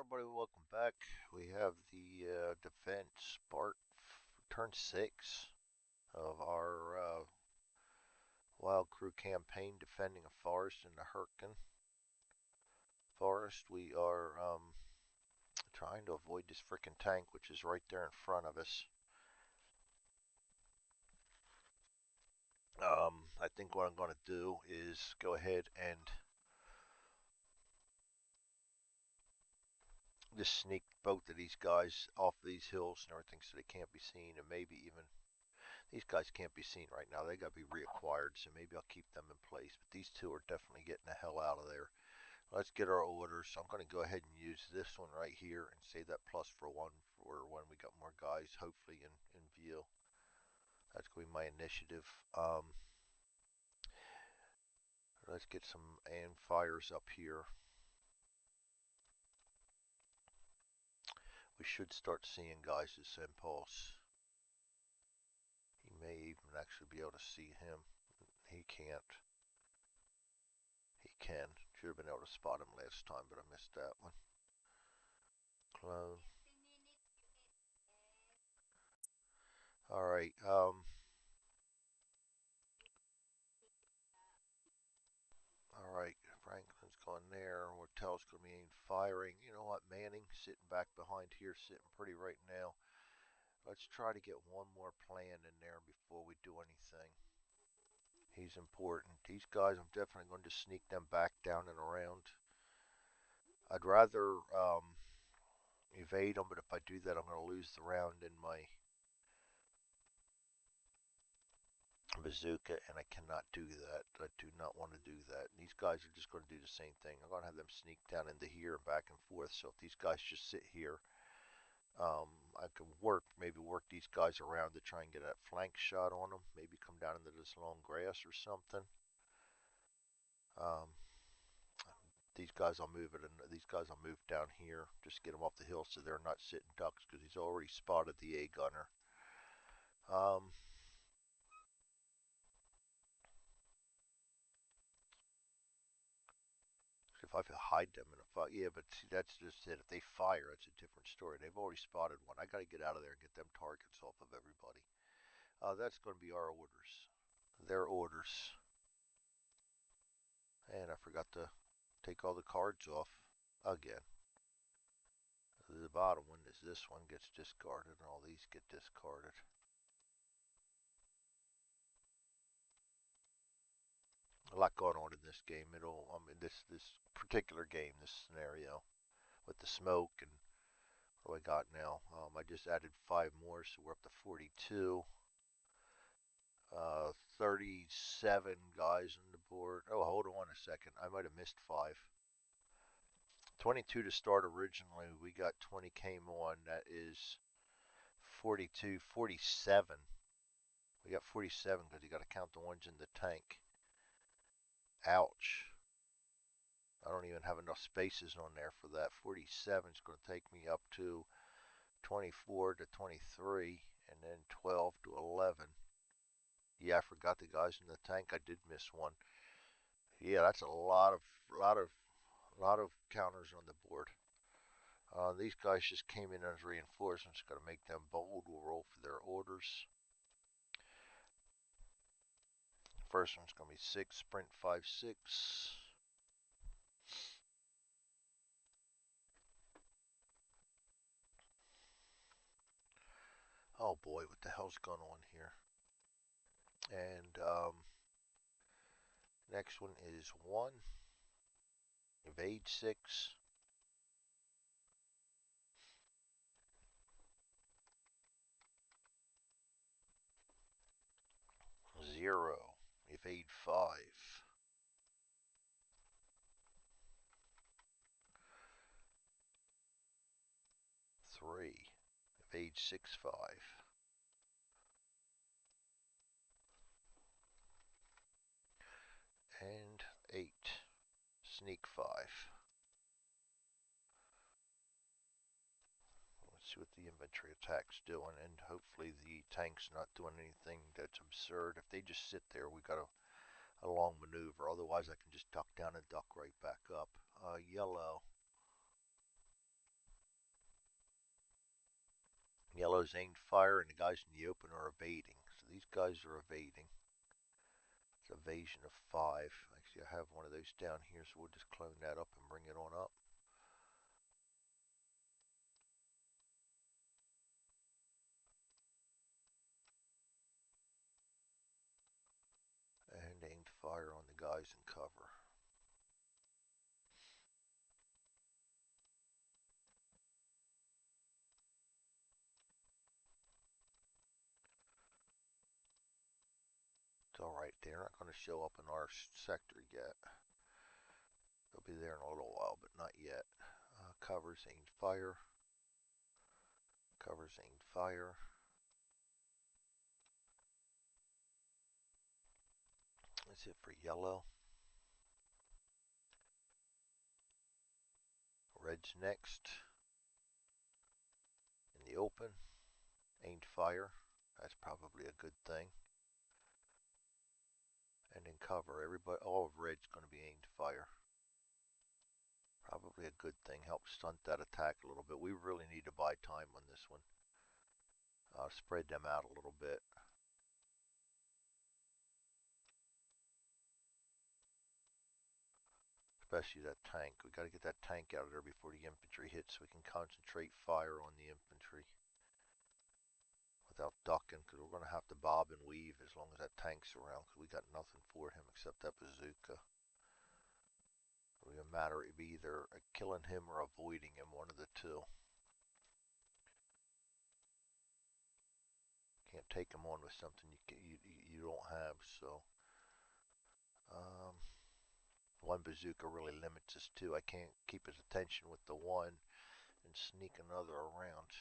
everybody, welcome back. We have the defense part, turn 6 of our Wild Crew campaign defending a forest in the Hurricane Forest. We are trying to avoid this freaking tank, which is right there in front of us. I think what I'm going to do is go ahead and just sneak both of these guys off these hills and everything so they can't be seen, and maybe even these guys can't be seen right now. They got to be reacquired, so maybe I'll keep them in place. But these two are definitely getting the hell out of there. Let's get our orders. So I'm going to go ahead and use this one right here and save that plus for one for when we got more guys, hopefully in view. That's going to be my initiative. Let's get some aim fires up here. We should start seeing guys as impulse. He may even actually be able to see him. He can't. He can. Should have been able to spot him last time, but I missed that one. Clone. All right. All right. Franklin's going there. Wartel's going to be firing. You know what? Manning sitting back behind here, sitting pretty right now. Let's try to get one more plan in there before we do anything. He's important. These guys, I'm definitely going to sneak them back down and around. I'd rather evade them, but if I do that, I'm going to lose the round in my bazooka, and I cannot do that. I do not want to do that. These guys are just going to do the same thing. I'm going to have them sneak down into here and back and forth. So if these guys just sit here, I can maybe work these guys around to try and get a flank shot on them. Maybe come down into this long grass or something. Um, these guys I'll move it, and these guys I'll move down here. Just get them off the hill so they're not sitting ducks because he's already spotted the A gunner. Um, if I hide them in a fire, yeah, but see, that's just it. If they fire, it's a different story. They've already spotted one. I got to get out of there and get them targets off of everybody. That's going to be our orders. Their orders. And I forgot to take all the cards off again. The bottom one is this one gets discarded, and all these get discarded. A lot going on in this game. This particular game, this scenario with the smoke and what do I got now? I just added 5 more, so we're up to 42. 37 guys on the board. Oh, hold on a second. I might have missed 5. 22 to start originally. We got 20 came on. That is 42, 47. We got 47 because you got to count the ones in the tank. Ouch. I don't even have enough spaces on there for that. 47 is going to take me up to 24 to 23 and then 12 to 11. Yeah, I forgot the guys in the tank. I did miss one. Yeah, that's a lot of counters on the board. These guys just came in as reinforcements. Got to make them bold. We'll roll for their orders. First one's going to be 6, sprint 5, 6. Oh boy, what the hell's going on here? And next one is 1, evade 6. 0, evade 5. 3, evade 6, 5. And 8, sneak 5. Let's see what the infantry attack's doing, and hopefully the tank's not doing anything that's absurd. If they just sit there, we got a long maneuver. Otherwise, I can just duck down and duck right back up. Yellow. yellow is aimed fire, and the guys in the open are evading. So these guys are evading. It's evasion of 5. Actually, I have one of those down here, so we'll just clone that up and bring it on up. And aimed fire on the guys in cover. It's alright, they're not going to show up in our sector yet. They'll be there in a little while, but not yet. Covers aimed fire. Covers aimed fire. That's it for yellow. Red's next. In the open. Aimed fire. That's probably a good thing. And in cover, everybody, all of red's going to be aimed fire. Probably a good thing. Help stunt that attack a little bit. We really need to buy time on this one. Spread them out a little bit. Especially that tank. We got to get that tank out of there before the infantry hits so we can concentrate fire on the infantry without ducking, because we're going to have to bob and weave as long as that tank's around, because we got nothing for him except that bazooka. It'll be a matter of either killing him or avoiding him, one of the two. Can't take him on with something you don't have, so one bazooka really limits us too. I can't keep his attention with the one and sneak another around.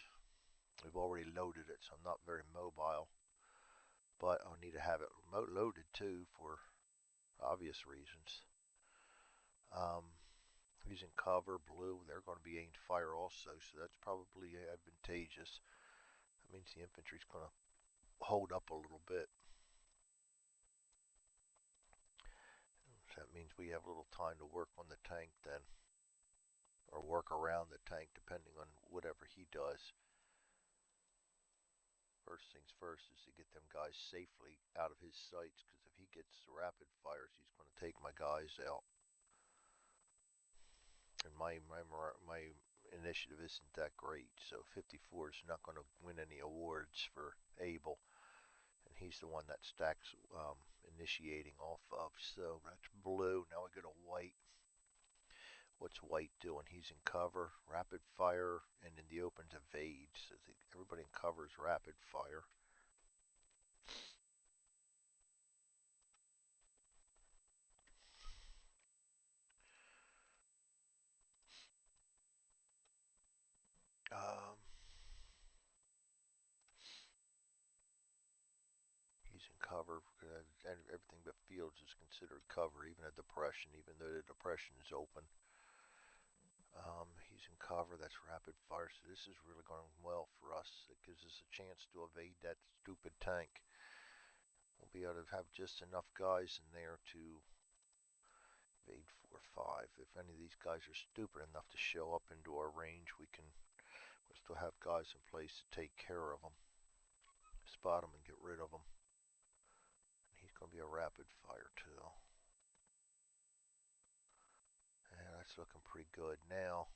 We've already loaded it, so I'm not very mobile. But I'll need to have it loaded too for obvious reasons. Using cover, blue, they're going to be aimed fire also, so that's probably advantageous. That means the infantry's going to hold up a little bit. So that means we have a little time to work on the tank then, or work around the tank depending on whatever he does. First things first is to get them guys safely out of his sights, because if he gets rapid fires, he's going to take my guys out. And my initiative isn't that great, so 54 is not going to win any awards for Able, and he's the one that Stacks initiating off of. So that's blue. Now we go to white. What's white doing? He's in cover, rapid fire, and in the open's evade. So everybody in cover is rapid fire. Um, he's in cover. Everything but fields is considered cover, even a depression, even though the depression is open. He's in cover. That's rapid fire. So this is really going well for us. It gives us a chance to evade that stupid tank. We'll be able to have just enough guys in there to evade 4-5. If any of these guys are stupid enough to show up into our range, we'll still have guys in place to take care of them, spot them, and get rid of them. And he's going to be a rapid fire too. And that's looking pretty good now.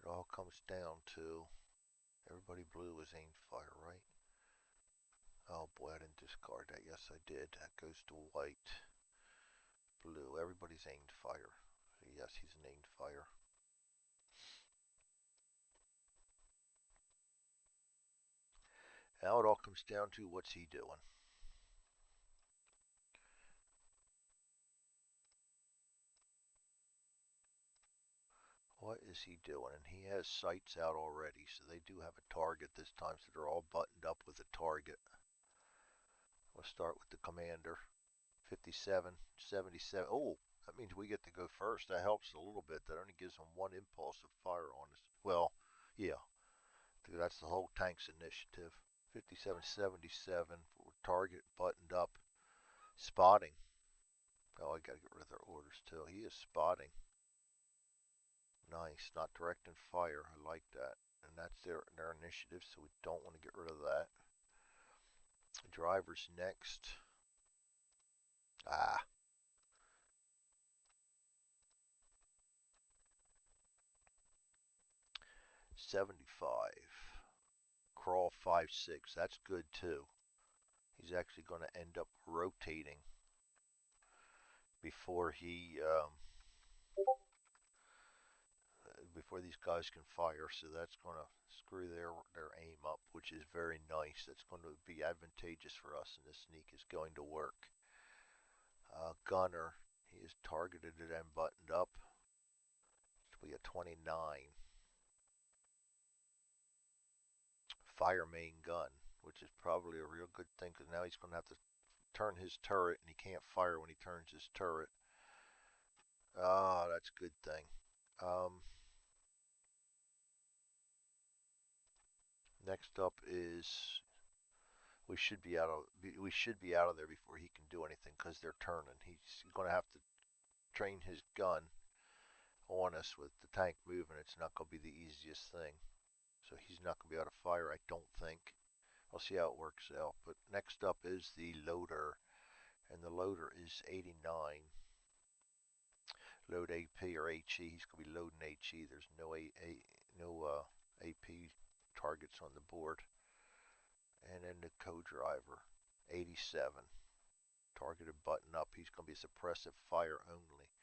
It all comes down to everybody blue is aimed fire, right? Oh boy, I didn't discard that. Yes, I did. That goes to white. Blue. Everybody's aimed fire. So yes, he's an aimed fire. Now it all comes down to what's he doing. What is he doing? And he has sights out already, so they do have a target this time, so they're all buttoned up with a target. We'll start with the commander. 57, 77. Oh, that means we get to go first. That helps a little bit. That only gives them one impulse of fire on us. Well, yeah, that's the whole tank's initiative. 57, 77. Target buttoned up. Spotting. Oh, I gotta get rid of their orders too. He is spotting. Nice, not directing fire. I like that. And that's their initiative, so we don't want to get rid of that. Driver's next. Ah, 75. Crawl 5-6. That's good too. He's actually going to end up rotating before he before these guys can fire. So that's going to screw their aim up, which is very nice. That's going to be advantageous for us, and this sneak is going to work. Gunner, he is targeted and buttoned up. We got 29. Fire main gun, which is probably a real good thing because now he's going to have to turn his turret, and he can't fire when he turns his turret. Ah, that's a good thing. Next up is we should be out of there before he can do anything because they're turning. He's going to have to train his gun on us with the tank moving. It's not going to be the easiest thing. So he's not going to be able to fire, I don't think. I'll see how it works out. But next up is the loader, and the loader is 89. Load AP or HE. He's going to be loading HE. There's no AP targets on the board. And then the co-driver, 87. Targeted button up. He's going to be suppressive fire only.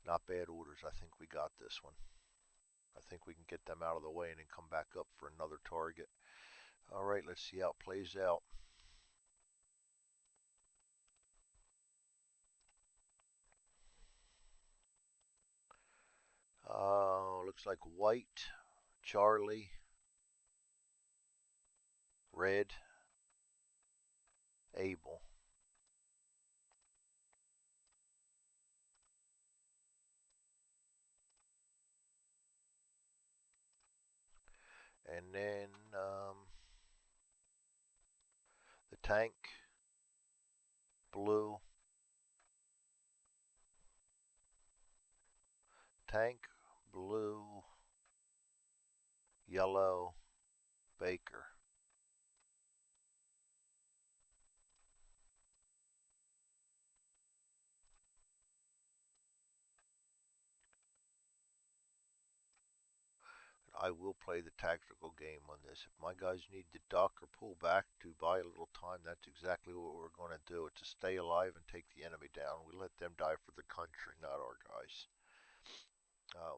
Not bad orders. I think we got this one. I think we can get them out of the way and then come back up for another target. All right, let's see how it plays out. Looks like white, Charlie, red, Able. And then the tank, blue, tank, blue, yellow, Baker. I will play the tactical game on this. If my guys need to duck or pull back to buy a little time, that's exactly what we're going to do. It's to stay alive and take the enemy down. We let them die for the country, not our guys. Um,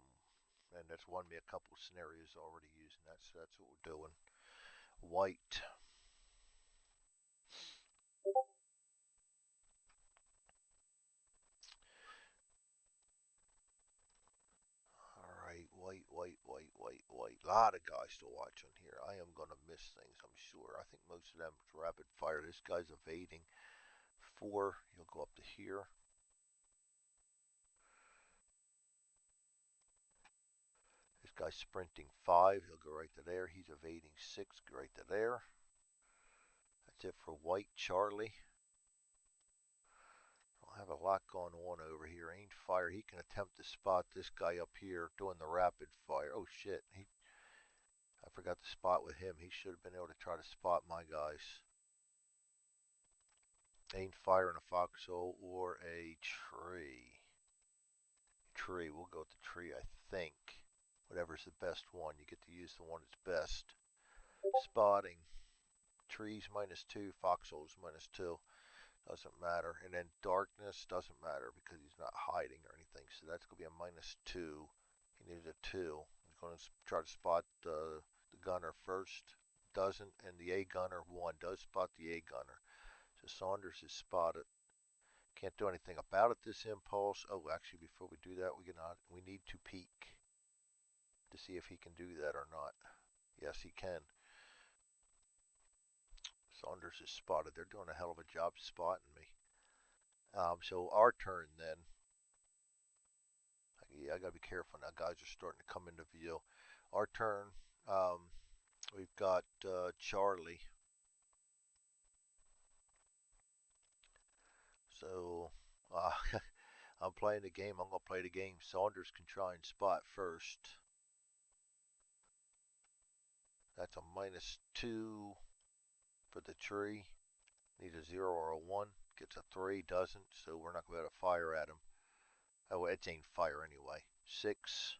and that's won me a couple of scenarios already using that's what we're doing. White. All right, white, white, white, white, white. A lot of guys to watch on here. I am going to miss things, I'm sure. I think most of them is rapid fire. This guy's evading 4. He'll go up to here. This guy's sprinting 5. He'll go right to there. He's evading 6. Go right to there. That's it for white Charlie. I'll have a lot going on over here. Ain't fire. He can attempt to spot this guy up here doing the rapid fire. Oh shit. I forgot to spot with him. He should have been able to try to spot my guys. Ain't fire in a foxhole or a tree. Tree. We'll go with the tree, I think. Whatever's the best one. You get to use the one that's best. Spotting. Trees -2, foxholes -2. Doesn't matter. And then darkness doesn't matter because he's not hiding or anything. So that's going to be a -2. He needed a 2. He's going to try to spot the gunner first. Doesn't. And the A gunner 1 does spot the A gunner. So Saunders is spotted. Can't do anything about it this impulse. Oh, actually, before we do that, we need to peek to see if he can do that or not. Yes, he can. Saunders is spotted. They're doing a hell of a job spotting me. So our turn then. Yeah, I gotta be careful now. Guys are starting to come into view. Our turn. Um, we've got Charlie. So I'm playing the game. I'm going to play the game. Saunders can try and spot first. That's a -2 for the tree. Needs a 0 or a 1. Gets a 3. Doesn't. So we're not going to be able to fire at him. Oh, it's aimed fire anyway. 6,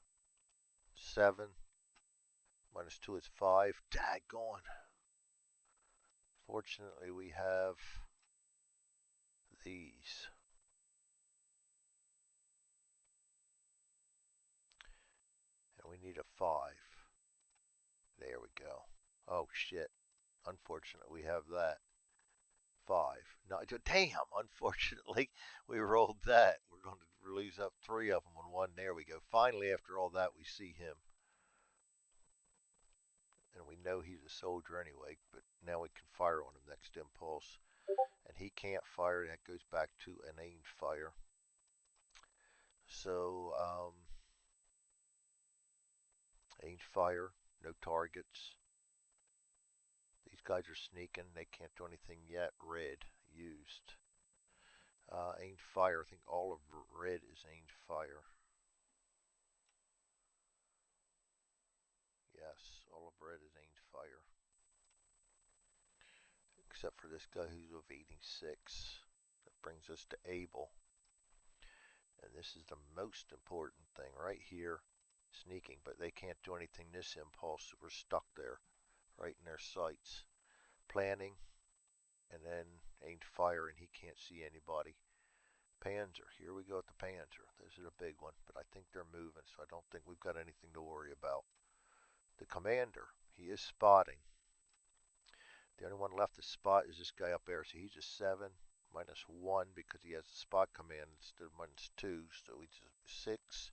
7. -2 is 5. Daggone. Fortunately, we have these. And we need a 5. There we go. Oh, shit. Unfortunately, we have that. 5. No, damn, unfortunately, we rolled that. We're going to lose up 3 of them on 1. There we go. Finally, after all that, we see him. And we know he's a soldier anyway, but now we can fire on him next impulse. And he can't fire. That goes back to an aimed fire. So, aimed fire, no targets. These guys are sneaking. They can't do anything yet. Red used. Aimed fire. I think all of red is aimed fire. Yes, all of red is aimed fire. Except for this guy who's evading 6. That brings us to Abel. And this is the most important thing right here. Sneaking, but they can't do anything this impulse, so we're stuck there, right in their sights. Planning, and then aimed fire, and he can't see anybody. Panzer, here we go with the Panzer. This is a big one, but I think they're moving, so I don't think we've got anything to worry about. The commander, he is spotting. The only one left to spot is this guy up there, so he's a 7, -1 because he has the spot command instead of -2, so he's a 6.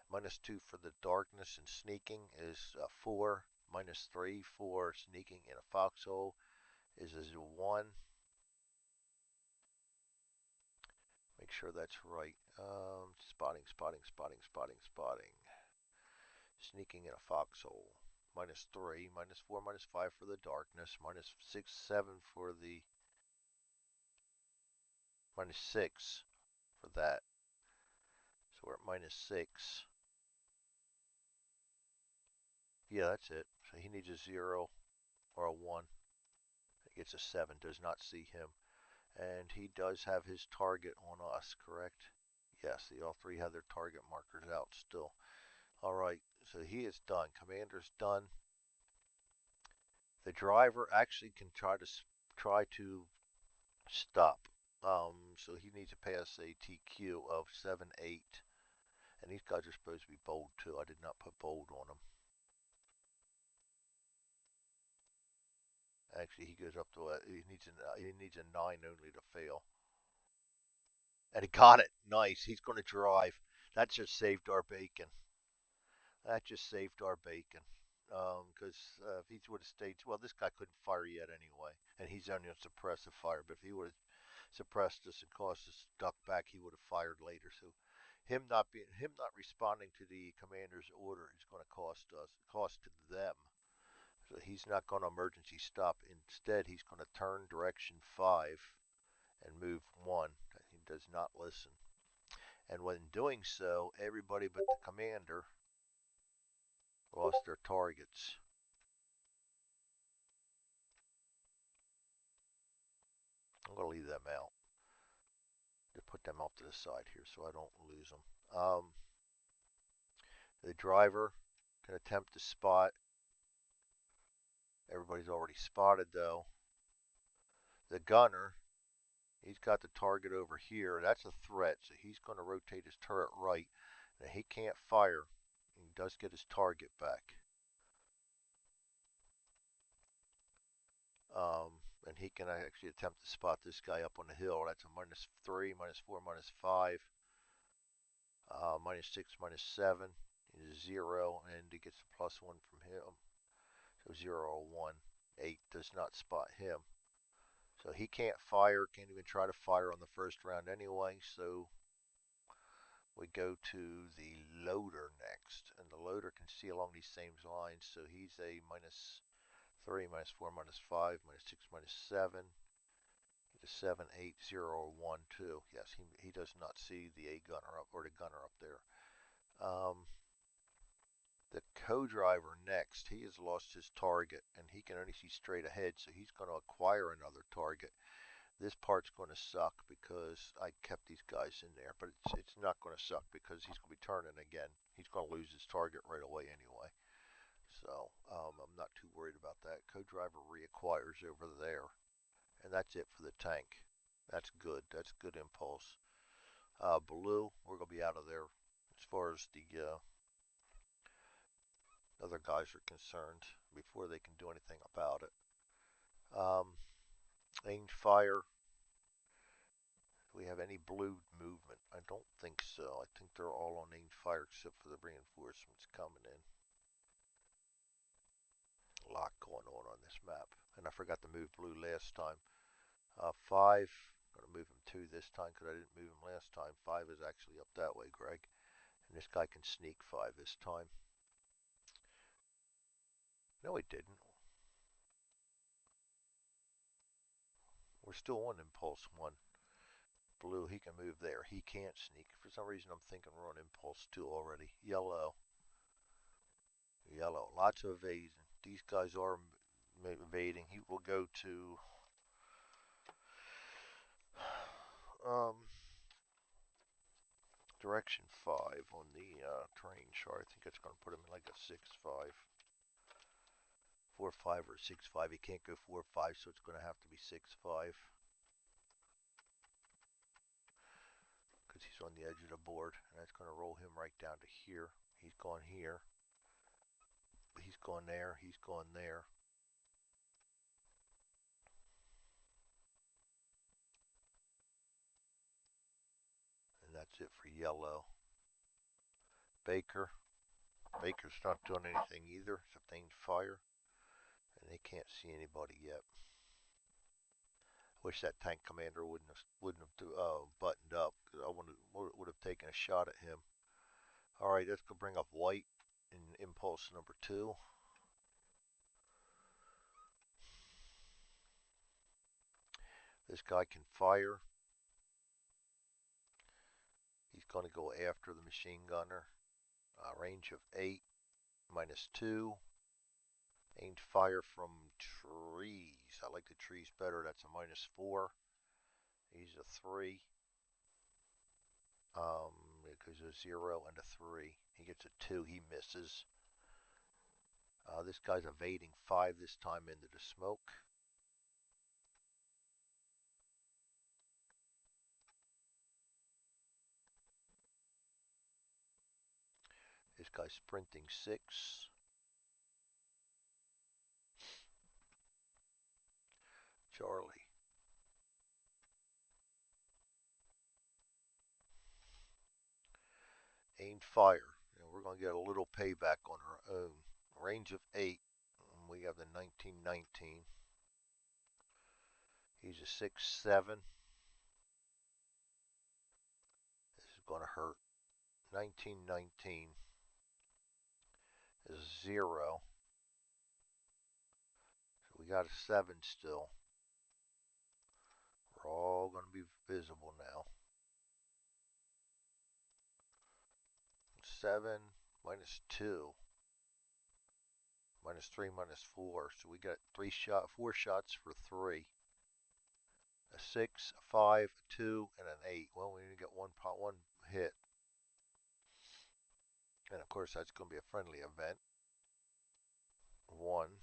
-2 for the darkness and sneaking is 4. -3 for sneaking in a foxhole is a 1. Make sure that's right. Spotting. Sneaking in a foxhole. -3, -4, -5 for the darkness, -6, 7 for the -6 for that. So we're at -6. Yeah, that's it. So he needs a 0 or a 1. He gets a 7. Does not see him. And he does have his target on us, correct? Yes, all 3 have their target markers out still. All right, so he is done. Commander's done. The driver actually can try to stop. So he needs to pass a TQ of 7, 8. And these guys are supposed to be bold too. I did not put bold on them. Actually, he goes up to he needs a 9 only to fail. And he got it. Nice. He's going to drive. That just saved our bacon. That just saved our bacon. Because if he would have stayed, well, this guy couldn't fire yet anyway, and he's only on suppressive fire. But if he would have suppressed us and caused us to duck back, he would have fired later. So him not responding to the commander's order is going to cost them. So he's not going to emergency stop. Instead, he's going to turn direction 5 and move 1. He does not listen. And when doing so, everybody but the commander lost their targets. I'm going to leave them out. To put them off to the side here so I don't lose them. The driver can attempt to spot. Everybody's already spotted though. The gunner, he's got the target over here. That's a threat, so he's going to rotate his turret right. Now he can't fire. He does get his target back. And he can actually attempt to spot this guy up on the hill. That's a -3, -4, -5, -6, -7 is 0, and he gets a +1 from him. So 0 or 1, 8 does not spot him. So he can't fire, can't even try to fire on the first round anyway. So we go to the loader next, and the loader can see along these same lines. So he's a -3, -4, -5, -6, -7. The 78012. Yes, he does not see the A gunner up or the gunner up there. The co-driver next, he has lost his target and he can only see straight ahead, so he's going to acquire another target. This part's going to suck because I kept these guys in there, but it's not going to suck because he's going to be turning again. He's going to lose his target right away anyway. So I'm not too worried about that. Co-driver reacquires over there, and that's it for the tank. That's good. That's good impulse. Blue, we're going to be out of there as far as the other guys are concerned before they can do anything about it. Aimed fire. Do we have any blue movement? I don't think so. I think they're all on aimed fire except for the reinforcements coming in. A lot going on this map. And I forgot to move blue last time. 5, I'm going to move him 2 this time because I didn't move him last time. 5 is actually up that way, Greg. And this guy can sneak 5 this time. No, he didn't. We're still on impulse 1. Blue, he can move there. He can't sneak. For some reason, I'm thinking we're on impulse 2 already. Yellow. Yellow. Lots of evasion. These guys are evading. He will go to direction 5 on the terrain chart. I think it's going to put him in like a 6-5. 4-5 or 6-5. He can't go 4-5, so it's going to have to be 6-5. Because he's on the edge of the board. And that's going to roll him right down to here. He's gone here. He's gone there. He's gone there. And that's it for yellow. Baker. Baker's not doing anything either except aimed fire. And they can't see anybody yet. Wish that tank commander wouldn't have buttoned up because I would have taken a shot at him. All right, let's go bring up white in impulse number 2. This guy can fire. He's going to go after the machine gunner. Range of 8, -2. Aimed fire from trees. I like the trees better. That's a -4. He's a 3. Because a 0 and a 3. He gets a 2. He misses. This guy's evading 5 this time into the smoke. This guy's sprinting 6. Charlie. Aimed fire. And we're going to get a little payback on our own. Range of 8. We have the 1919. He's a 6-7. This is going to hurt. 1919 is 0. So we got a 7 still. We're all going to be visible now. 7 -2. -3 -4. So we got 4 shots for 3. A 6, a 5, a 2, and an 8. Well, we need to get one hit. And of course, that's going to be a friendly event. 1.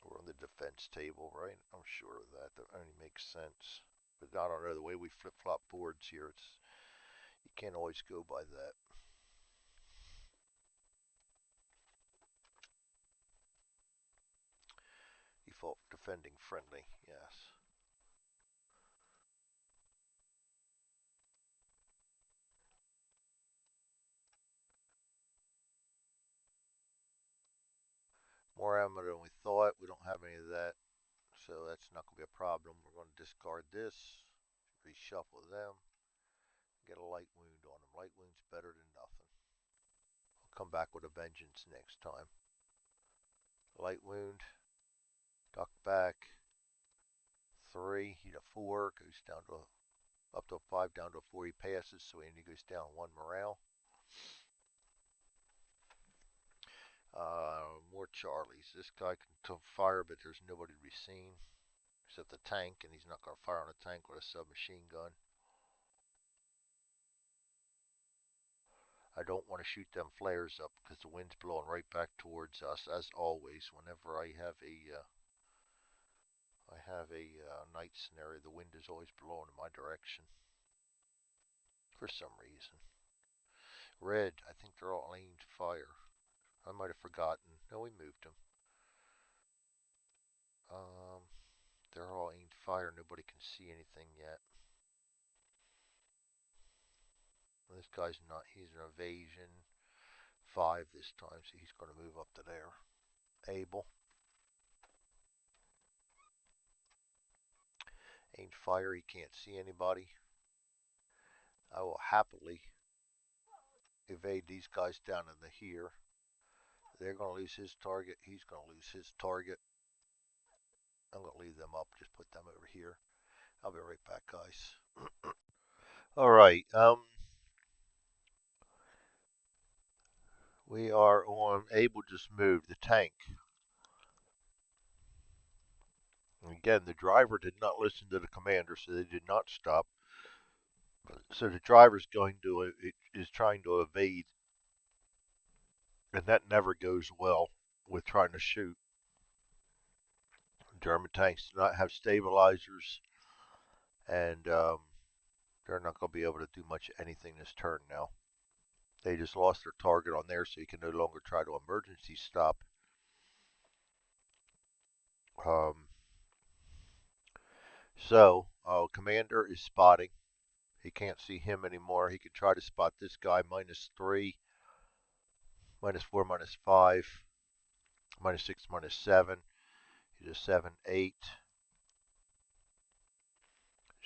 We're on the defense table, right? I'm sure of that. That only makes sense. But I don't know, the way we flip-flop boards here, you can't always go by that. Default defending friendly, yes. More ammo than we thought. We don't have any of that, so that's not going to be a problem. We're going to discard this, reshuffle them, get a light wound on them. Light wound's better than nothing. I'll come back with a vengeance next time. Light wound, duck back, 3, he's a 4, goes down to up to a 5, down to a 4, he passes, so he goes down 1 morale. More Charlies. This guy can fire, but there's nobody to be seen except the tank, and he's not going to fire on a tank with a submachine gun. I don't want to shoot them flares up because the wind's blowing right back towards us, as always. Whenever I have a night scenario, the wind is always blowing in my direction for some reason. Red, I think they're all aimed fire. I might have forgotten. No, we moved them. Um, they're all aimed fire. Nobody can see anything yet. This guy's not. He's an evasion 5 this time, so he's going to move up to there. Able. Aimed fire. He can't see anybody. I will happily evade these guys down in the here. They're going to lose his target. He's going to lose his target. I'm going to leave them up. Just put them over here. I'll be right back, guys. All right. We are on able just moved the tank. Again, the driver did not listen to the commander, so they did not stop. So the driver's is trying to evade, and that never goes well with trying to shoot. German tanks do not have stabilizers, and they're not going to be able to do much anything this turn now. They just lost their target on there, so you can no longer try to emergency stop. Um, Commander is spotting. He can't see him anymore. He can try to spot this guy, -3, -4, -5, -6, -7. He's a 7, 8.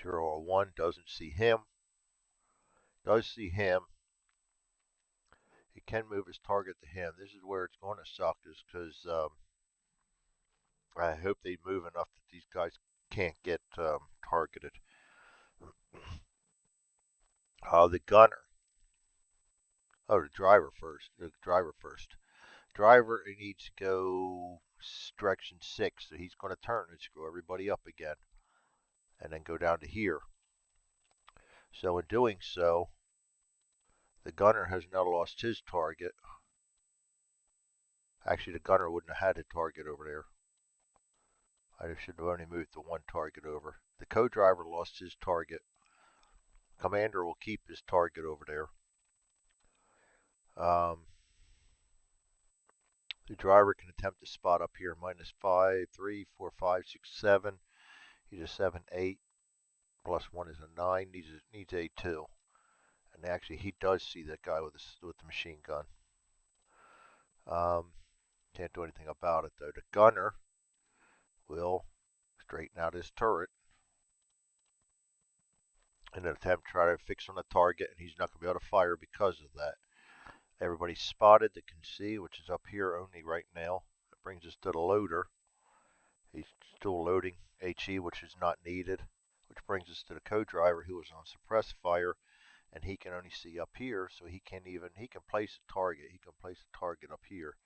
0 or 1. Doesn't see him. Does see him. He can move his target to him. This is where it's going to suck, is because I hope they move enough that these guys can't get targeted. The gunner. Oh, the driver first. The driver first. Driver needs to go direction 6, so he's going to turn and screw everybody up again, and then go down to here. So in doing so, the gunner has now lost his target. Actually, the gunner wouldn't have had a target over there. I should have only moved the one target over. The co-driver lost his target. Commander will keep his target over there. The driver can attempt to spot up here, -5, 3, 4, 5, 6, 7. He's a 7, 8. +1 is a 9. Needs a 2. And actually, he does see that guy with the machine gun. Can't do anything about it, though. The gunner will straighten out his turret in an attempt to try to fix on the target, and he's not going to be able to fire because of that. Everybody's spotted that can see, which is up here only right now. That brings us to the loader. He's still loading HE, which is not needed, which brings us to the co-driver who is on suppressed fire, and he can only see up here, so he can place a target. He can place a target up here,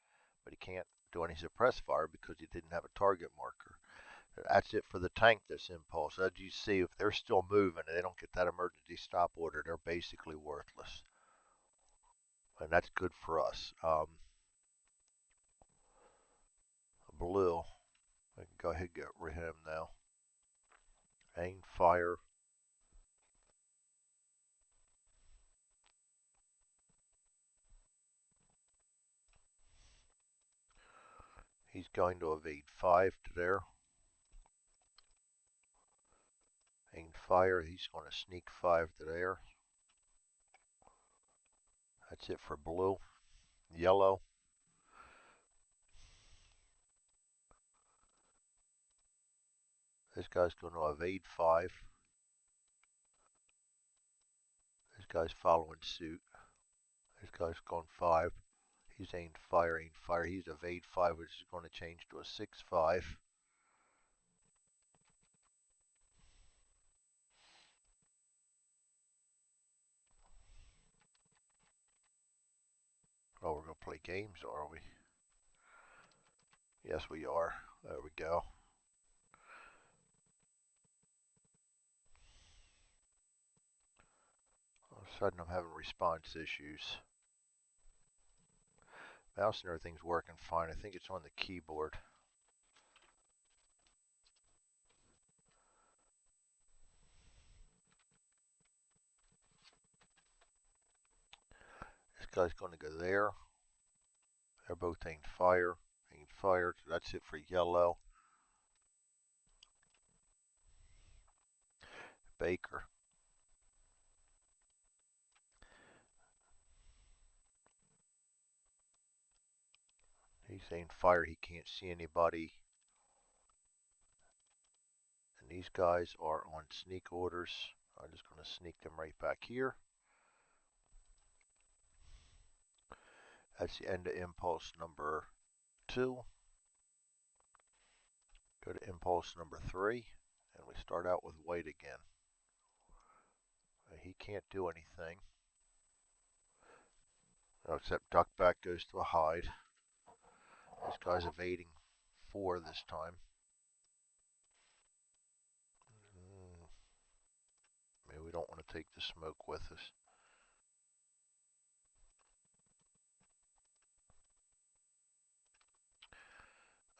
but he can't do any suppressed fire because he didn't have a target marker. That's it for the tank this impulse. As you see, if they're still moving and they don't get that emergency stop order, they're basically worthless. And that's good for us. Blue, I can go ahead and get rid of him now. Aim fire. He's going to evade 5 to there. Aim fire. He's going to sneak 5 to there. That's it for blue. Yellow. This guy's going to evade 5. This guy's following suit. This guy's going 5. He's aimed fire, aimed fire. He's evade 5, which is going to change to a 6-5. play games, are we? Yes, we are. There we go. All of a sudden, I'm having response issues. Mouse and everything's working fine. I think it's on the keyboard. This guy's going to go there. They're both aimed fire. Aimed fire. So that's it for yellow. Baker. He's aimed fire. He can't see anybody. And these guys are on sneak orders. I'm just going to sneak them right back here. That's the end of impulse number 2. Go to impulse number 3, and we start out with white again. He can't do anything. No, except duck back goes to a hide. This guy's evading 4 this time. Maybe we don't want to take the smoke with us.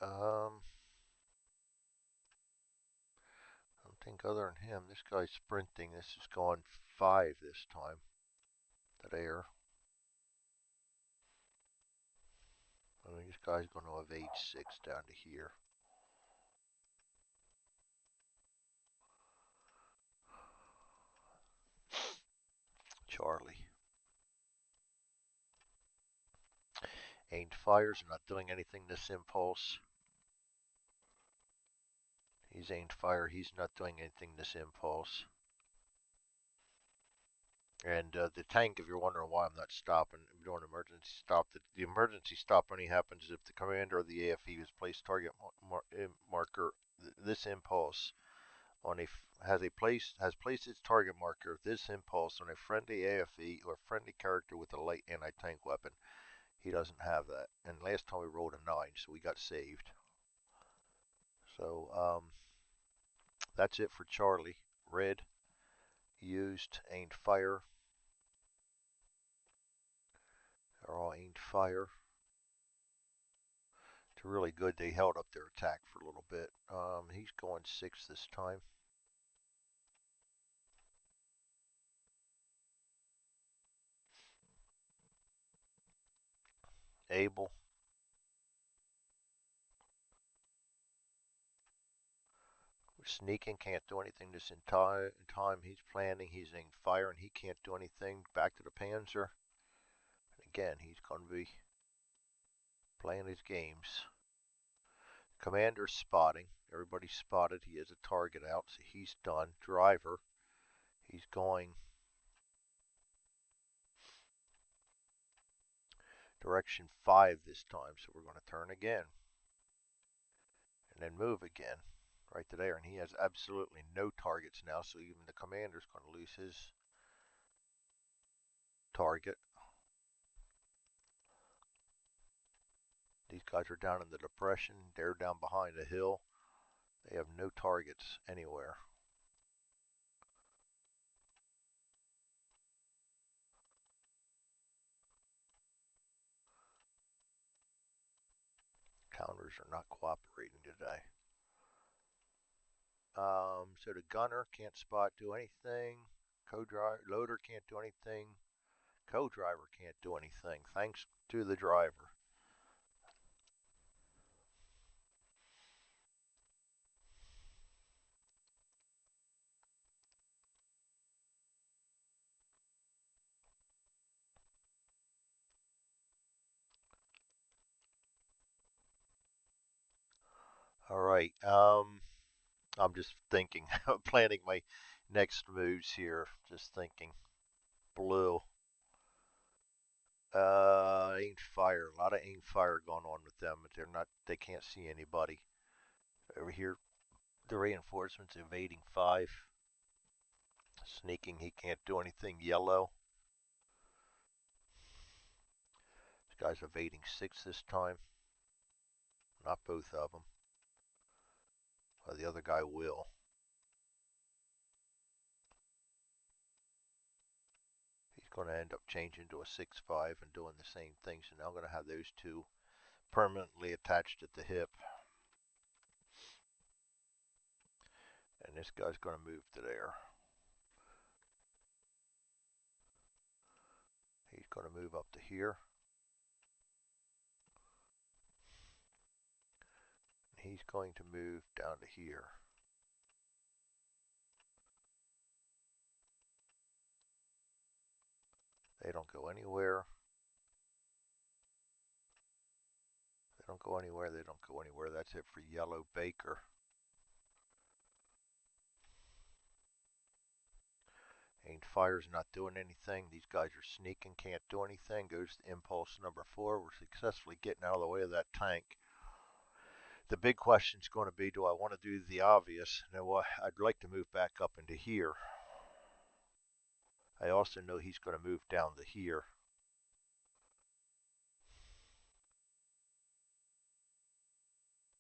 I don't think other than him, this guy's sprinting. This is going 5 this time. That air. I think this guy's going to evade 6 down to here. Charlie. Aimed fires, not doing anything this impulse. He's aimed fire, he's not doing anything this impulse. And the tank, if you're wondering why I'm not stopping, I'm doing emergency stop. The emergency stop only happens if the commander of the AFE has placed target marker. This impulse on a has placed its target marker. This impulse on a friendly AFE or friendly character with a light anti-tank weapon. He doesn't have that. And last time we rolled a 9, so we got saved. So that's it for Charlie. Red used aimed fire. They're all aimed fire. It's really good. They held up their attack for a little bit. He's going 6 this time. Abel. Sneaking, can't do anything this entire time. He's planning, he's aimed fire, and he can't do anything. Back to the Panzer. And again, he's going to be playing his games. Commander spotting. Everybody's spotted. He has a target out, so he's done. Driver. He's going direction 5 this time, so we're going to turn again. And then move again. Right to there, and he has absolutely no targets now, so even the commander's going to lose his target. These guys are down in the depression. They're down behind a hill. They have no targets anywhere. Counters are not cooperating today. So the gunner can't spot do anything. Co-driver loader can't do anything. Co-driver can't do anything. Thanks to the driver. All right. I'm just thinking, planning my next moves here. Just thinking. Blue. Aimed fire. A lot of aimed fire going on with them, but they're not. They can't see anybody. Over here, the reinforcements evading 5. Sneaking, he can't do anything. Yellow. This guy's evading 6 this time. Not both of them. The other guy will. He's going to end up changing to a 6-5 and doing the same thing. So now I'm going to have those two permanently attached at the hip. And this guy's going to move to there. He's going to move up to here. He's going to move down to here. They don't go anywhere. They don't go anywhere. They don't go anywhere. That's it for Yellow Baker. Ain't Fire's not doing anything. These guys are sneaking, can't do anything. Goes to impulse number 4. We're successfully getting out of the way of that tank. The big question is going to be, do I want to do the obvious? Now, I'd like to move back up into here. I also know he's going to move down to here.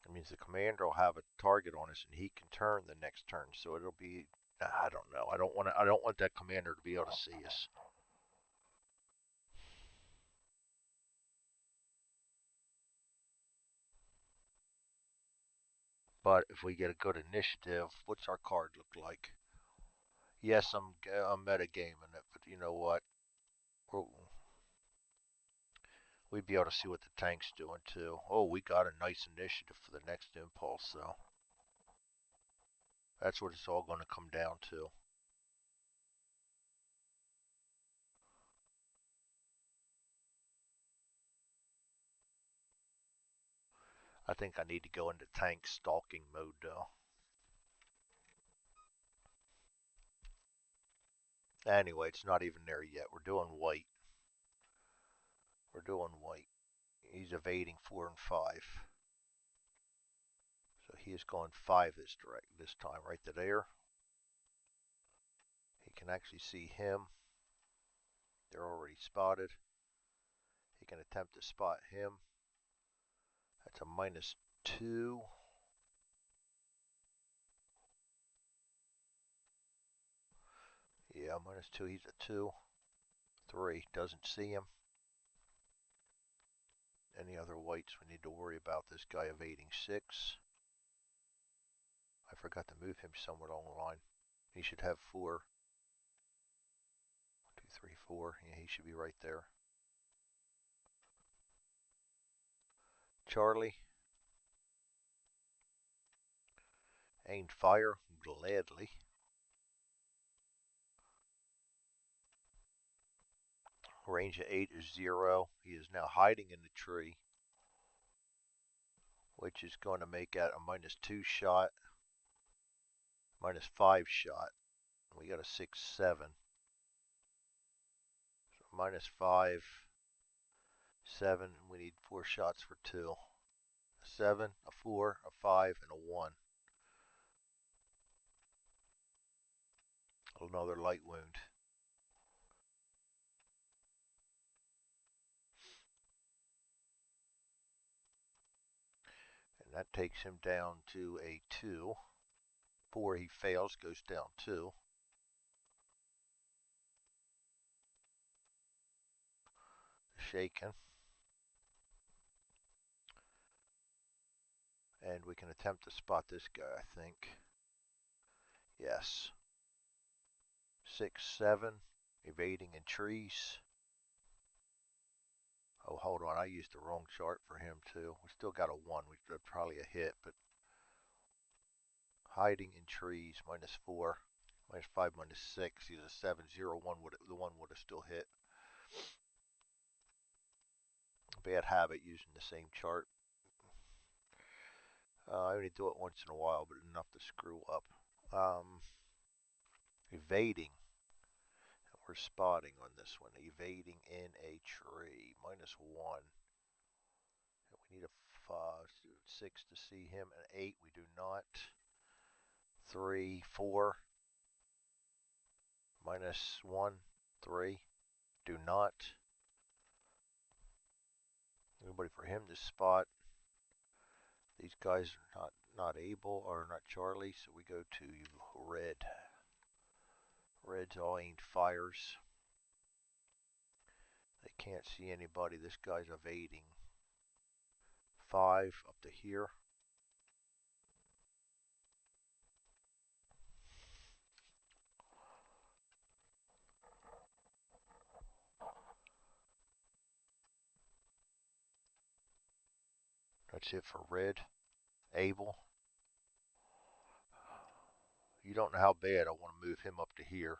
That means the commander will have a target on us, and he can turn the next turn. So it'll be, I don't know. I don't want that commander to be able to see us. But if we get a good initiative, what's our card look like? Yes, I'm metagaming it, but you know what? We'd be able to see what the tank's doing too. Oh, we got a nice initiative for the next impulse, though. That's what it's all going to come down to. I think I need to go into tank stalking mode, though. Anyway, it's not even there yet. We're doing white. We're doing white. He's evading 4 and 5. So he is going 5 this time, right to there. He can actually see him. They're already spotted. He can attempt to spot him. That's a -2. Yeah, -2. He's a 2. 3. Doesn't see him. Any other whites we need to worry about? This guy evading 6. I forgot to move him somewhere along the line. He should have 4. 1, 2, 3, 4. Yeah, he should be right there. Charlie. Aimed fire. Gladly. Range of 8 is 0. He is now hiding in the tree, which is going to make it a -2 shot, -5 shot. We got a 6, 7. So -5, 7. We need 4 shots for 2. A 7, a 4, a 5, and a 1. Another light wound. And that takes him down to a 2. 4 he fails, goes down 2. Shaken. And we can attempt to spot this guy, I think. Yes. 6, 7. Evading in trees. Oh, hold on. I used the wrong chart for him, too. We still got a 1, which is probably a hit, but hiding in trees, -4. -5, -6. He's a 7, 0, 1. The 1 would have still hit. Bad habit using the same chart. I only do it once in a while, but enough to screw up. Evading. We're spotting on this one. Evading in a tree. -1. We need a 5, 6 to see him. An 8, we do not. 3, 4. -1, 3. Do not. somebody for him to spot. These guys are not able, or not Charlie, so we go to red. Red's all aimed fires. They can't see anybody. This guy's evading. 5 up to here. That's it for red. Able. You don't know how bad I want to move him up to here.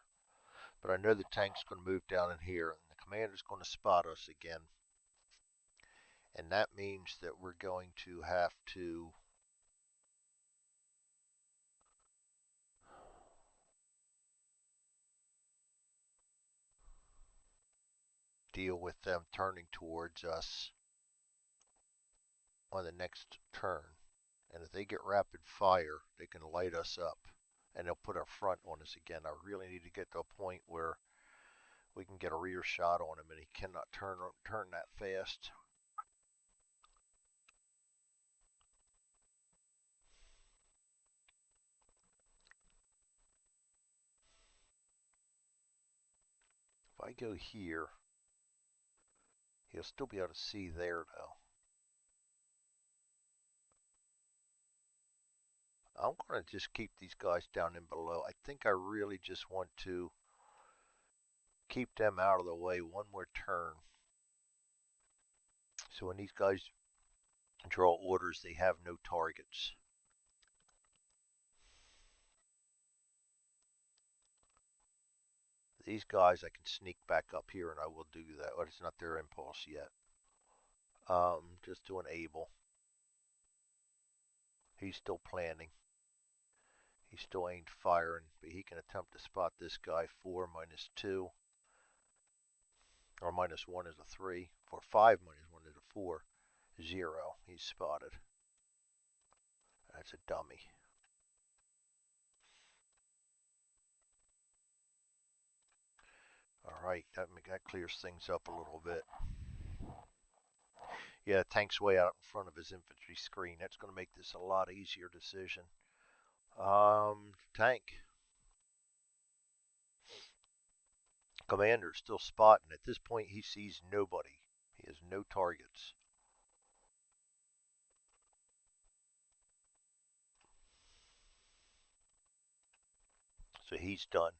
But I know the tank's going to move down in here, and the commander's going to spot us again. And that means that we're going to have to deal with them turning towards us on the next turn. And if they get rapid fire, they can light us up, and they'll put a front on us again. I really need to get to a point where we can get a rear shot on him, and he cannot turn that fast. If I go here, he'll still be able to see there though. I'm going to just keep these guys down in below. I think I really just want to keep them out of the way one more turn. So when these guys draw orders, they have no targets. These guys I can sneak back up here, and I will do that, but it's not their impulse yet. Just doing able. He's still planning. He's still aimed firing, but he can attempt to spot this guy. 4 minus 2, or minus 1 is a 3. For 5 minus 1 is a 4. 0. He's spotted. That's a dummy. Alright, that clears things up a little bit. Yeah, the tank's way out in front of his infantry screen. That's going to make this a lot easier decision. Tank. Commander's still spotting. At this point, he sees nobody. He has no targets. So he's done.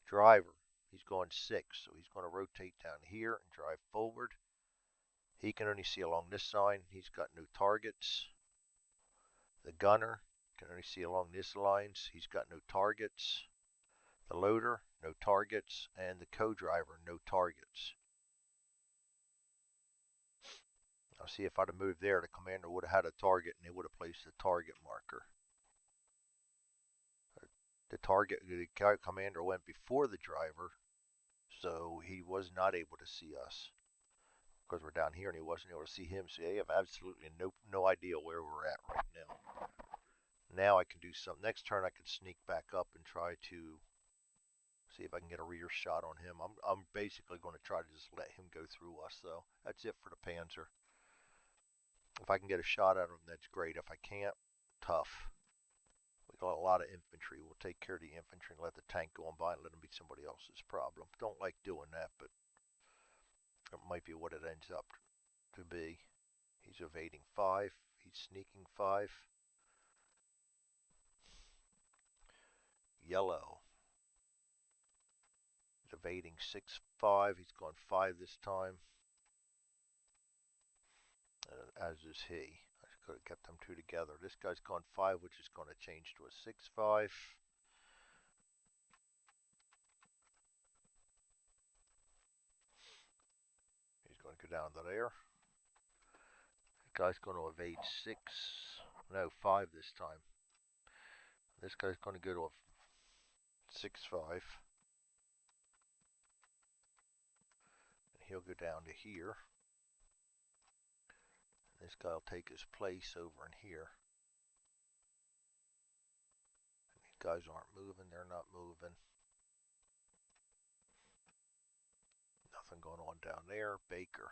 Driver, he's going 6, so he's going to rotate down here and drive forward. He can only see along this line. He's got no targets. The gunner can only see along this lines. He's got no targets. The loader, no targets. And the co-driver, no targets. I'll see if I'd have moved there, the commander would have had a target, and they would have placed a target marker. The commander went before the driver, so he was not able to see us because we're down here, and he wasn't able to see him. So they have absolutely no idea where we're at right now. Now I can do something. Next turn I can sneak back up and try to see if I can get a rear shot on him. I'm basically going to try to just let him go through us, though. That's it for the Panzer. If I can get a shot at him, that's great. If I can't, tough. We got a lot of infantry. We'll take care of the infantry and let the tank go on by and let them be somebody else's problem. Don't like doing that, but it might be what it ends up to be. He's evading 5. He's sneaking 5. Yellow. He's evading 6, 5. He's gone 5 this time. As is he. I could have kept them two together. This guy's gone 5, which is going to change to a 6, 5. He's going to go down to there. The guy's going to evade 6. No, 5 this time. This guy's going to go to a 6, 5. And he'll go down to here. This guy will take his place over in here. And these guys aren't moving. They're not moving. Nothing going on down there. Baker.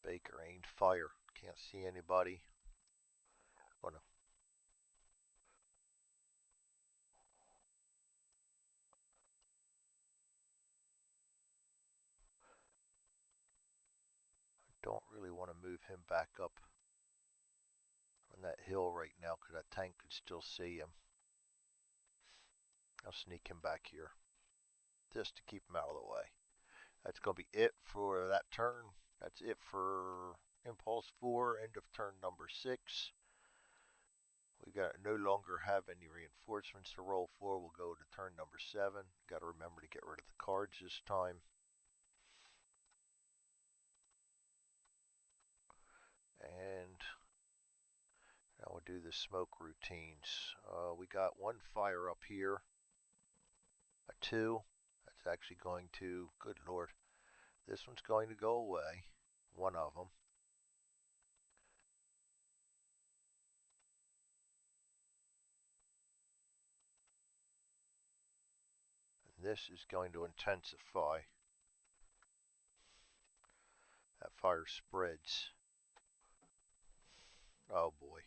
Baker aimed fire. Can't see anybody. Gonna don't really want to move him back up on that hill right now because that tank could still see him. I'll sneak him back here just to keep him out of the way. That's going to be it for that turn. That's it for Impulse 4, end of turn number 6. We got no longer have any reinforcements to roll for. We'll go to turn number 7. Got to remember to get rid of the cards this time. And now we'll do the smoke routines. We got one fire up here, a 2. That's actually going to, good lord, this one's going to go away. One of them. And this is going to intensify. That fire spreads. Oh boy.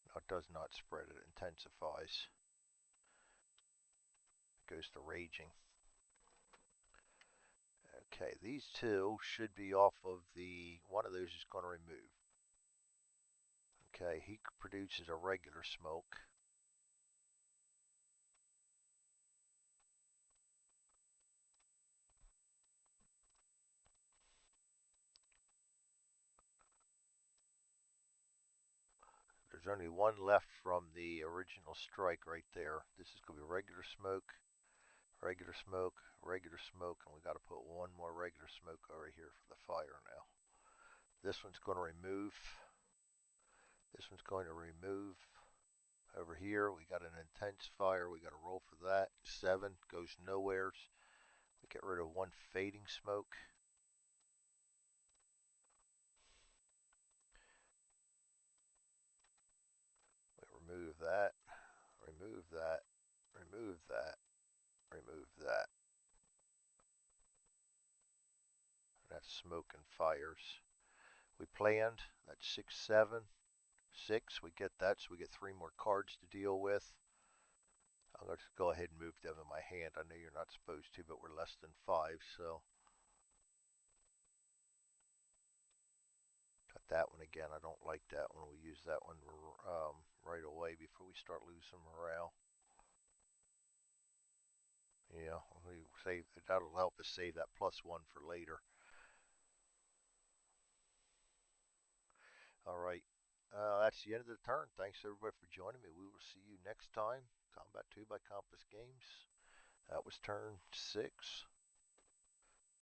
No, it does not spread, it intensifies. It goes to raging. Okay, these two should be off of the, one of those is going to remove. Okay, he produces a regular smoke. There's only one left from the original strike right there. This is going to be regular smoke, regular smoke, regular smoke, and we got to put one more regular smoke over here for the fire now. This one's going to remove. This one's going to remove. Over here, we got an intense fire. We got to roll for that. 7 goes nowheres. We get rid of one fading smoke. We remove that. Remove that. Remove that. Remove that. That's smoke and fires. We planned. That's 6, 7, 6. We get that, so we get 3 more cards to deal with. I'm going to go ahead and move them in my hand. I know you're not supposed to, but we're less than 5, so. Cut that one again. I don't like that one. We use that one right away before we start losing morale. Yeah, we save, that'll help us save that +1 for later. All right. That's the end of the turn. Thanks everybody for joining me. We will see you next time. Combat 2 by Compass Games. That was turn 6.